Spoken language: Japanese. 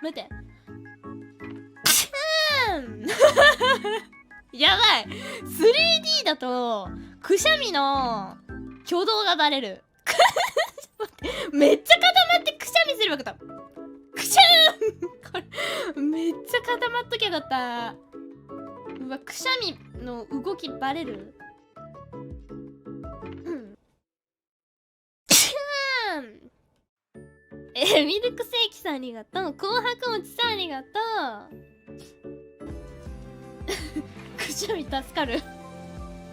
待ってやばい 3D だとくしゃみの挙動がバレるめっちゃ固まってくしゃみすればよかったくしゃーんこれめっちゃ固まっときゃよかったうわくしゃみの動きバレるミルクセーキさんありがとう紅白餅さんありがとうくしゃみ助かる